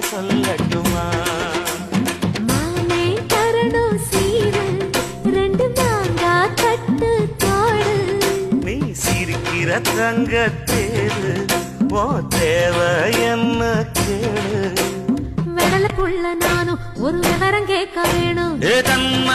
சொல்லட்டுமா? மாமே தரணும் சீரு, ரெண்டு மாங்கா தட்டு தோடு. நீ சிரிக்கிற தங்கத்தேரு, ஓ தேவை என்ன கேளு. வெடலுக்குள்ள நானும் ஒரு விவரம் கேட்க வேணும். தன்ன